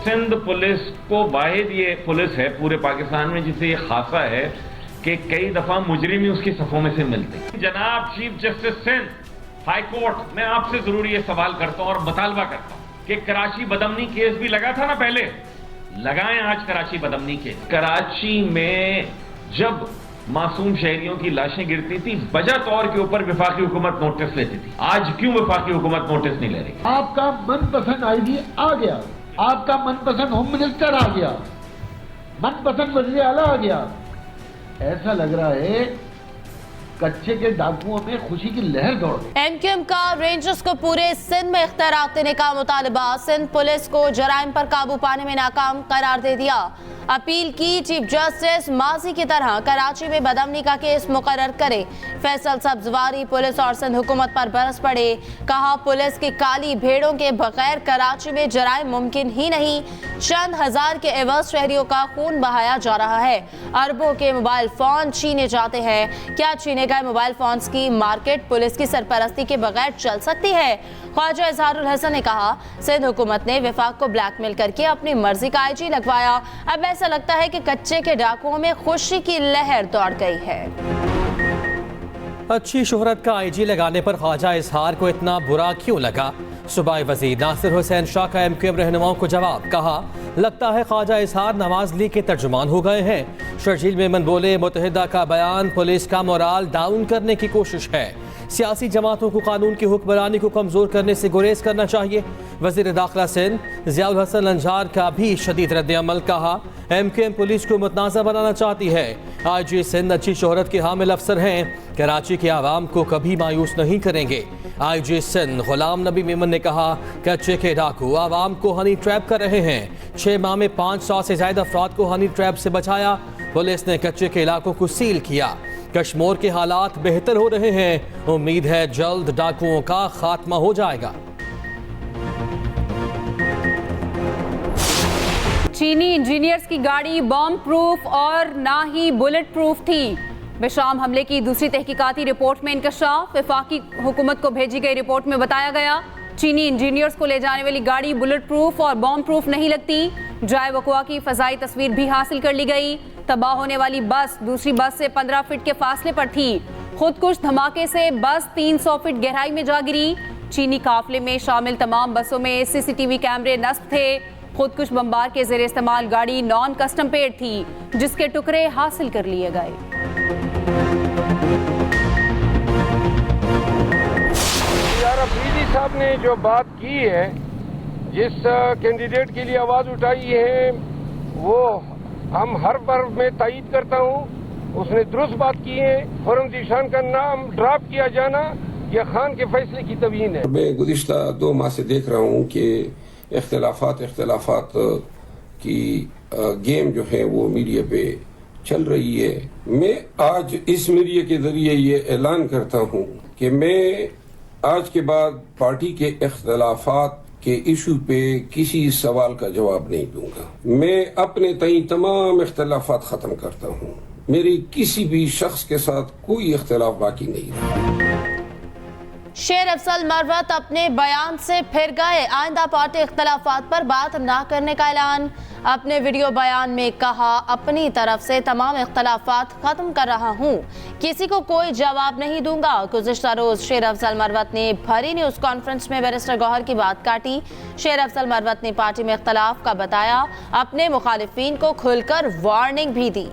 Sindh police को वाहिद ये police है पूरे पाकिस्तान में जिसे ये खासा है कि कई दफा मुजरिम ही उसकी सफों में से मिलते। जनाब chief justice Sindh high court, मैं आपसे जरूर ये सवाल करता हूं और मुतालबा करता हूं कि कराची बदमनी केस भी लगा था ना, पहले लगाएं आज कराची बदमनी केस। कराची में जब मासूम शहरियों की लाशें गिरती थी वजह तौर के ऊपर वफाकी हुकूमत नोटिस लेती थी, आज क्यों वफाकी हुकूमत नोटिस नहीं ले रही? आपका मनपसंद आईजी आ गया, आपका मनपसंद होम मिनिस्टर आ गया, मनपसंद वज़ीर आला आ गया। ऐसा लग रहा है कच्चे के डाकुओं में खुशी की लहर दौड़ गई। एमक्यूएम का रेंजर्स को पूरे सिंध में इख्तियारात देने का मुतालबा, सिंध पुलिस को जराइम पर काबू पाने में नाकाम करार दे दिया। अपील की चीफ जस्टिस माजी की तरह कराची में बदमनी का केस मुकर्रर करे। फैसल सब्जवारी पुलिस और सिंध हुकूमत पर बरस पड़े, कहा पुलिस की काली भेड़ों के बगैर कराची में जराइम मुमकिन ही नहीं। चंद हजार के एवज शहरियों का खून बहाया जा रहा है, अरबों के मोबाइल फोन छीने जाते हैं। क्या छीने गए मोबाइल फोन्स की मार्केट पुलिस की सरपरस्ती के बगैर चल सकती है? ख्वाजा इजहारुल हसन ने कहा सिंध हुकूमत ने विफाक को ब्लैकमेल करके अपनी मर्जी का आईजी लगवाया। अब ऐसा लगता है कि कच्चे के डाकुओं में खुशी की लहर दौड़ गई है। अच्छी शोहरत का आईजी लगाने पर ख्वाजा इजहार को इतना बुरा क्यों लगा? सूबाई वजीर नासिर हुसैन शाह का एमक्यूएम रहनुमाओं को जवाब, कहा लगता है ख्वाजा इजहार नवाज लीग के तर्जुमान हो गए हैं। शर्जील मेमन बोले मुत्तहिदा का बयान पुलिस का मोराल डाउन करने की कोशिश है। सियासी जमातों को कानून की हुक्मरानी को कमजोर करने से गुरेज करना चाहिए। वजीर दाखिला सिंध ज़ियाउल हसन लंजार का भी शदीद रद्द-ए-अमल, कहा एमक्यूएम पुलिस को मुतनाज़ा बनाना चाहती है। आईजी सिंध अच्छी शोहरत के हामिल अफसर हैं, कराची के आवाम को कभी मायूस नहीं करेंगे। आईजी सिंध गुलाम नबी मेमन ने कहा कच्चे के डाकू आवाम को हनी ट्रैप कर रहे हैं। 6 माह में 500 से ज्यादा अफराद को हनी ट्रैप से बचाया। पुलिस ने कच्चे के इलाकों को सील किया। कश्मीर के हालात बेहतर हो रहे हैं, उम्मीद है जल्द डाकुओं का खात्मा हो जाएगा। चीनी इंजीनियर्स की गाड़ी बॉम्ब प्रूफ और ना ही बुलेट प्रूफ थी। बेशाम हमले की दूसरी तहकीकाती रिपोर्ट में इंकशाफ, वफाकी हुकूमत को भेजी गई रिपोर्ट में बताया गया चीनी इंजीनियर्स को ले जाने वाली गाड़ी बुलेट प्रूफ और बॉम्ब प्रूफ नहीं लगती। जाए वक़वा की फ़ज़ाई तस्वीर भी हासिल कर ली गई। तबाह होने वाली बस दूसरी बस से 15 फीट के फासले पर थी। खुदकुश धमाके से बस 300 फीट गहराई में जा गिरी। चीनी काफिले में शामिल तमाम बसों में सीसीटीवी कैमरे नस्ब थे। खुदकुश बम्बार के ज़ेरे इस्तेमाल गाड़ी नॉन कस्टम पेड थी, जिसके टुकड़े हासिल कर लिए गए। अफरीदी साहब ने जो बात की है, जिस कैंडिडेट के लिए आवाज़ उठाई है, वो हम हर बार में तायीद करता हूँ। उसने दुरुस्त बात की है। खुर्रम ज़ीशान का नाम ड्रॉप किया जाना यह खान के फैसले की तवीन है। मैं गुज़िश्ता 2 माह से देख रहा हूँ कि इख्तिलाफात की गेम जो है वो मीडिया पे चल रही है। मैं आज इस मीडिया के जरिए ये ऐलान करता हूँ कि मैं आज के बाद पार्टी के इख्तिलाफात के इशू पे किसी सवाल का जवाब नहीं दूंगा। मैं अपने तई तमाम इख्तिलाफात खत्म करता हूँ। मेरी किसी भी शख्स के साथ कोई इख्तिलाफ बाकी नहीं रहा। शेर अफजल मरवत अपने बयान से फिर गए, आइंदा पार्टी इख्तिलाफात पर बात ना करने का ऐलान। अपने वीडियो बयान में कहा अपनी तरफ से तमाम इख्तिलाफात खत्म कर रहा हूँ, किसी को कोई जवाब नहीं दूंगा। गुज़िश्ता रोज शेर अफजल मरवत ने भरी न्यूज़ कॉन्फ्रेंस में बैरिस्टर गौहर की बात काटी। शेर अफजल मरवत ने पार्टी में इख्तिलाफ का बताया, अपने मुखालिफिन को खुलकर वार्निंग भी दी।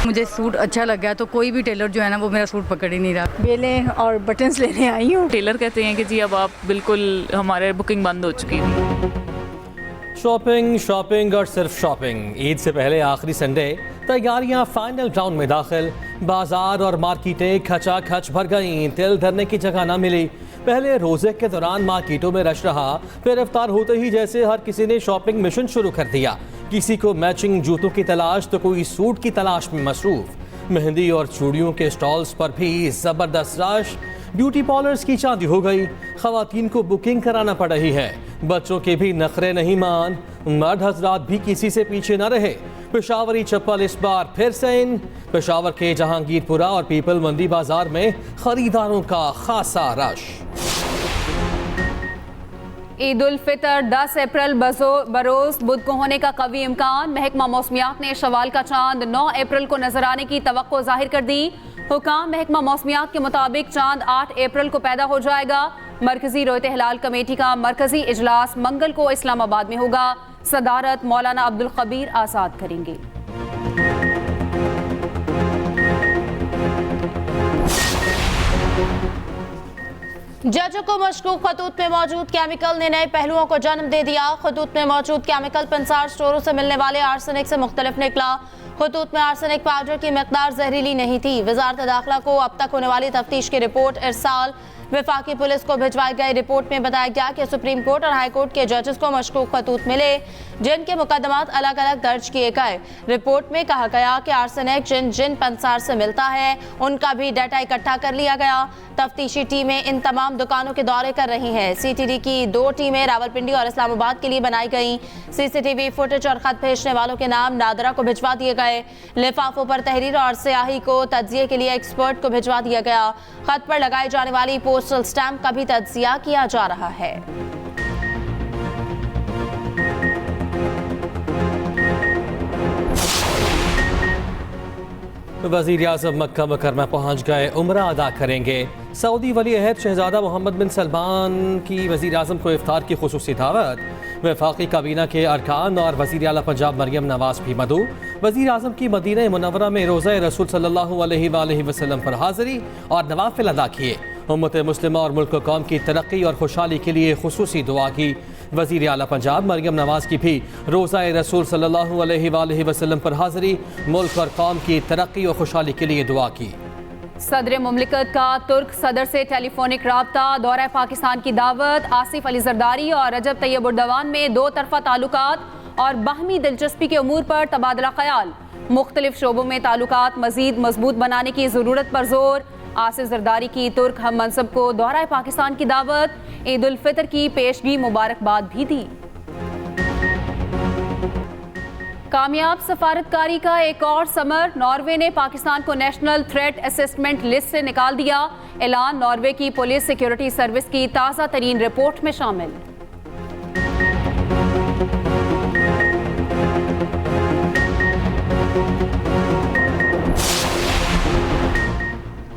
मुझे सूट अच्छा लगा तो कोई भी टेलर जो है ना वो मेरा सूट पकड़ ही नहीं रहा। बेलें और बटन्स लेने आई हूँ। टेलर कहते हैं कि जी अब आप बिल्कुल हमारे बुकिंग बंद हो चुकी है। शॉपिंग और सिर्फ शॉपिंग। ईद से पहले आखिरी संडे, तैयारियां फाइनल राउंड में दाखिल। बाजार और मार्केटें खचाखच भर गईं, तिल धरने की जगह न मिली। पहले रोजे के दौरान मार्केटों में रश रहा, फिर इफ्तार होते ही जैसे हर किसी ने शॉपिंग मिशन शुरू कर दिया। किसी को मैचिंग जूतों की तलाश तो कोई सूट की तलाश में मसरूफ। मेहंदी और चूड़ियों के स्टॉल्स पर भी जबरदस्त रश। ब्यूटी पार्लर्स की चांदी हो गई, खवातीन को बुकिंग कराना पड़ रही है। बच्चों के भी नखरे नहीं मान, मर्द हजरात भी किसी से पीछे न रहे। पेशावरी चप्पल इस बार फिर से इन। पेशावर के जहांगीरपुरा और पीपल मंडी बाजार में खरीदारों का खासा रश। ईद उल फितर 10 अप्रैल बरोज बुध को होने का कवी इम्कान। महकमा मौसमियात ने शवाल का चांद 9 अप्रैल को नजर आने की तवक्को जाहिर कर दी। हुकाम महकमा मौसमियात के मुताबिक चांद 8 अप्रैल को पैदा हो जाएगा। मरकजी रोयत हिलाल कमेटी का मरकजी इजलास मंगल को इस्लामाबाद में होगा। सदारत मौलाना अब्दुल खबीर आजाद करेंगे। जजों को मशकूक खतूत में मौजूद केमिकल ने नए पहलुओं को जन्म दे दिया। खतूत में मौजूद केमिकल पंसार स्टोरों से मिलने वाले आर्सेनिक से मुख्तलिफ निकला। खतूत में आर्सेनिक पाउडर की मिकदार जहरीली नहीं थी। वजारत दाखिला को अब तक होने वाली तफ्तीश की रिपोर्ट इरसाल। वफाकी पुलिस को भिजवाई गई रिपोर्ट में बताया गया कि सुप्रीम कोर्ट और हाई कोर्ट के जजेस को मशकूक खतूत मिले जिनके मुकदमात अलग अलग दर्ज किए गए। रिपोर्ट में कहा गया कि आर्सेनिक जिन जिन पंसार से मिलता है उनका भी डाटा इकट्ठा कर लिया गया। तफ्तीशी टीमें इन तमाम दुकानों के दौरे कर रही हैं। सीटीडी की 2 टीमें रावलपिंडी और इस्लामाबाद के लिए बनाई गई। सीसीटीवी फुटेज और खत भेजने वालों के नाम नादरा को भिजवा दिए गए। लिफाफों पर तहरीर और स्याही को तज्जिए के लिए एक्सपर्ट को भिजवा दिया गया। खत पर लगाई जाने वाली पोस्टल स्टैंप का भी तज्जिया किया जा रहा है। वज़ीर आज़म मक्का मुकरमा पहुँच गए, उम्रा अदा करेंगे। सऊदी वली अहद शहजादा मोहम्मद बिन सलमान की वज़ीर आज़म को इफ्तार की खुसूसी दावत। वफाकी काबीना के अरकान और वज़ीर आला पंजाब मरियम नवाज भी मदऊ। वज़ीर आज़म की मदीना मुनव्वरा में रोज़ा रसूल सल्लल्लाहु अलैहि वसल्लम पर हाज़िरी और नवाफिल अदा किए। उम्मत मुस्लिमा और मुल्क कौम की तरक्की और खुशहाली के लिए खुसूसी दुआ की। वज़ीर आला पंजाब मरियम नवाज की भी रोज़ा रसूल सल्लल्लाहु अलैहि वसल्लम पर हाज़िरी, मुल्क और कौम की तरक्की और खुशहाली के लिए दुआ की। सदर मुमलिकत का तुर्क सदर से टेलीफोनिक राब्ता। दौरा पाकिस्तान की दावत। आसिफ अली जरदारी और रजब तैयब उर्दवान में 2 तरफा ताल्लुकात और बाहमी दिलचस्पी के उमूर पर तबादला ख्याल। मुख्तलिफ शोबों में ताल्लुकात मजीद मजबूत बनाने की ज़रूरत पर जोर। आसिफ जरदारी की तुर्क हम मनसब को दौरा पाकिस्तान की दावत। ईद उल फितर की पेशगी मुबारकबाद भी दी। कामयाब सफारतकारी का एक और समर। नॉर्वे ने पाकिस्तान को नेशनल थ्रेट असेसमेंट लिस्ट से निकाल दिया। ऐलान नॉर्वे की पुलिस सिक्योरिटी सर्विस की ताज़ा तरीन रिपोर्ट में शामिल।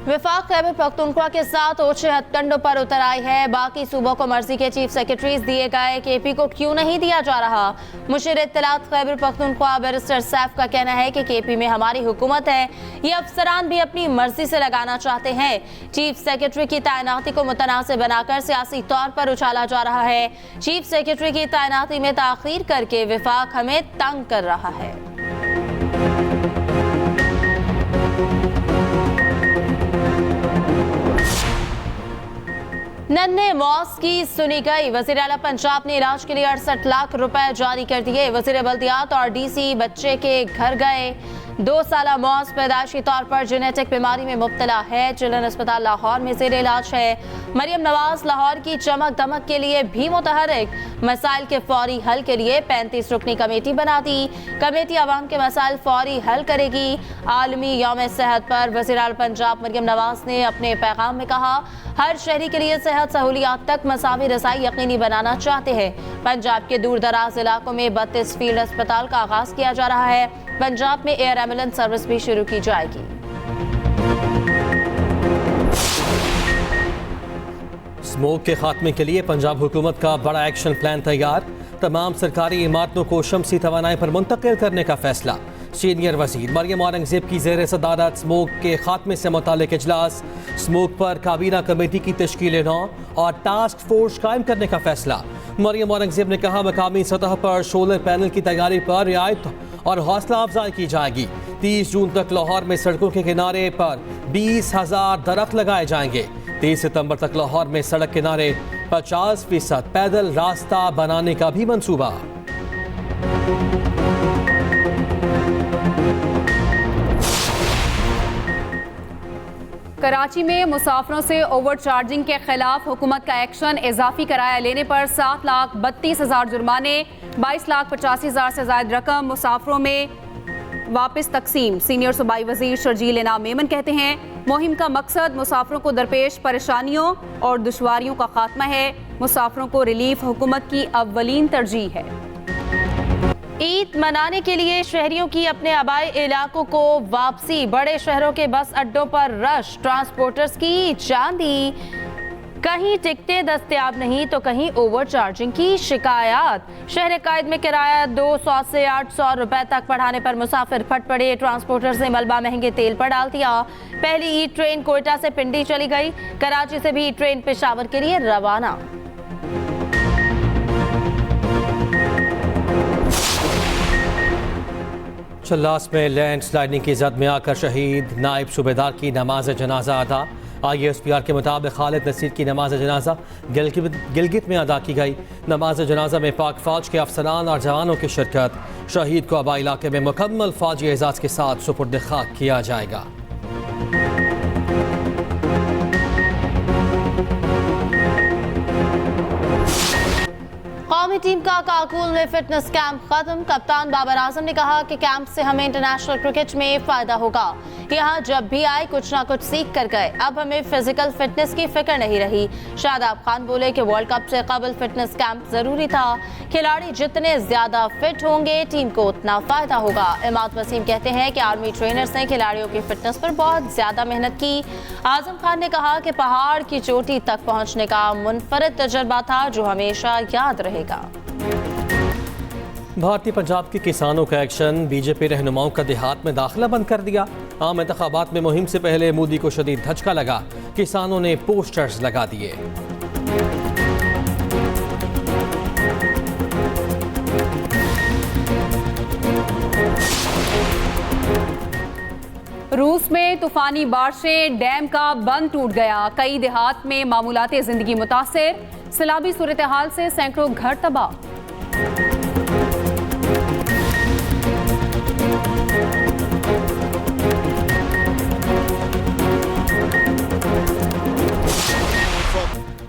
वफाक खैबर पख्तूनख्वा के साथ ओछे हथकंडों पर उतर आई है। बाकी सूबों को मर्जी के चीफ सेक्रेटरीज दिए गए, केपी को क्यों नहीं दिया जा रहा। मुशीर इत्तलात खैबर पख्तूनख्वा बैरिस्टर सैफ का कहना है कि केपी में हमारी हुकूमत है, ये अफसरान भी अपनी मर्जी से लगाना चाहते हैं। चीफ सेक्रेटरी की तैनाती को मुतनासिब बनाकर सियासी तौर पर उछाला जा रहा है। चीफ सेक्रेटरी की तैनाती में ताखीर करके वफाक हमें तंग कर रहा है। नन्हे मौस की सुनी गई। वज़ीर आला पंजाब ने इलाज के लिए 68 लाख रुपए जारी कर दिए। वज़ीर बल्दियात और डीसी बच्चे के घर गए। 2 साला मौस पैदाइशी तौर पर जेनेटिक बीमारी में मुब्तला है। चिल्ड्रन अस्पताल लाहौर में ज़ेर इलाज है। मरियम नवाज लाहौर की चमक दमक के लिए भी मुतहरिक। मसाइल के फौरी हल के लिए 35 रुकनी कमेटी बना दी। कमेटी आवाम के मसाइल फौरी हल करेगी। आलमी यौम सेहत पर वज़ीर आला पंजाब मरियम नवाज ने अपने पैगाम में कहा, हर शहरी के लिए सेहत सहूलियात तक मसावी रसाई यकीनी बनाना चाहते हैं। पंजाब के दूर दराज इलाकों में 32 फील्ड अस्पताल का आगाज किया जा रहा है। पंजाब में एयर एम्बुलेंस सर्विस भी शुरू की जाएगी। स्मोक के खात्मे के लिए पंजाब हुकूमत का बड़ा एक्शन प्लान तैयार। तमाम सरकारी इमारतों को शमसी तवानाई पर मुंतकिल करने का फैसला। सीनियर वजीर मरियम औरंगजेब की ज़ेर सदारत स्मोक के खात्मे से मुतालिक इजलास। स्मोक पर काबीना कमेटी की तश्कील 9 और टास्क फोर्स कायम करने का फैसला। मरियम औरंगजेब ने कहा, मकामी सतह पर सोलर पैनल की तैयारी पर रियायत और हौसला अफजाई की जाएगी। 30 जून तक लाहौर में सड़कों के किनारे पर 20,000 दरख्त लगाए जाएंगे। 30 सितंबर तक लाहौर में सड़क किनारे 50% पैदल रास्ता बनाने का भी मंसूबा। कराची में मुसाफिरों से ओवर चार्जिंग के खिलाफ हुकूमत का एक्शन। इजाफी किराया लेने पर 7,32,000 जुर्माने, 22,85,000 से ज्यादा रकम। मुसाफिरों में वापस तकसीम। सीनियर सूबाई वजीर शर्जील इनाम मेमन कहते हैं मुहिम का मकसद मुसाफिरों को दरपेश परेशानियों और दुश्वारियों का खात्मा है। मुसाफिरों को रिलीफ हुकूमत की अव्वलीन तरजीह है। ईद मनाने के लिए शहरियों की अपने आबाई इलाकों को वापसी। बड़े शहरों के बस अड्डों पर रश, ट्रांसपोर्टर्स की चांदी। कहीं टिकटें दस्तयाब नहीं तो कहीं ओवर चार्जिंग की शिकायत। शहर कायद में किराया 200 से 800 रुपए तक बढ़ाने पर मुसाफिर फट पड़े। ट्रांसपोर्टर्स ने मलबा महंगे तेल पर डाल दिया। पहली ईद ट्रेन कोयटा से पिंडी चली गई। कराची से भी ट्रेन पेशावर के लिए रवाना। चल्लास में लैंड स्लाइडिंग की जद में आकर शहीद नायब सूबेदार की नमाज जनाजा अदा। ISPR के मुताबिक खालिद नसीर की नमाज जनाजा गिलगित में अदा की गई। नमाज जनाजा में पाक फौज के अफसरान और जवानों की शिरकत। शहीद को आबा इलाके में मुकम्मल फौजी एजाज के साथ सुपुर्द खाक किया जाएगा। कौमी टीम का काकुल में फिटनेस कैंप खत्म। कप्तान बाबर आजम ने कहा कि कैंप से हमें इंटरनेशनल क्रिकेट में फायदा होगा। यहाँ जब भी आए कुछ ना कुछ सीख कर गए। अब हमें फिजिकल फिटनेस की फिक्र नहीं रही। शादाब खान बोले कि वर्ल्ड कप से कबल फिटनेस कैंप जरूरी था। खिलाड़ी जितने ज्यादा फिट होंगे टीम को उतना फायदा होगा। इमाद वसीम कहते हैं कि आर्मी ट्रेनर्स ने खिलाड़ियों की फिटनेस पर बहुत ज्यादा मेहनत की। आजम खान ने कहा कि पहाड़ की चोटी तक पहुंचने का मुनफरद तजर्बा था जो हमेशा याद रहेगा। भारतीय पंजाब के किसानों का एक्शन। बीजेपी रहनुमाओं का देहात में दाखिला बंद कर दिया। आम इंतखाबात में मुहिम से पहले मोदी को शदीद धचका लगा। किसानों ने पोस्टर्स लगा दिए। रूस में तूफानी बारिशें, डैम का बंद टूट गया। कई देहात में मामूलाती जिंदगी मुतासिर। सैलाबी सूरत हाल से सैकड़ों घर तबाह।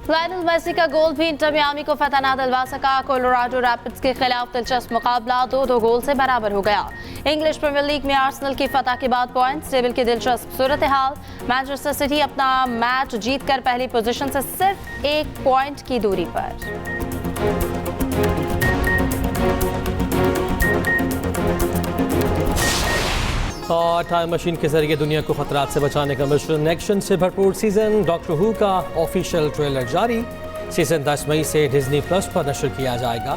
लायनल मेसी का गोल भी इंटर मियामी को फतह ना दिलवा सका। कोलोराडो रैपिड्स के खिलाफ दिलचस्प मुकाबला 2-2 गोल से बराबर हो गया। इंग्लिश प्रीमियर लीग में आर्सेनल की फतह के बाद पॉइंट्स टेबल की दिलचस्प सूरत हाल। मैनचेस्टर सिटी अपना मैच जीतकर पहली पोजीशन से सिर्फ 1 पॉइंट की दूरी पर। और टाइम मशीन के जरिए दुनिया को खतरात से बचाने का मिशन। एक्शन से भरपूर सीजन। डॉक्टर हू का ऑफिशियल ट्रेलर जारी। सीजन 10 मई से डिज्नी प्लस पर नशर किया जाएगा।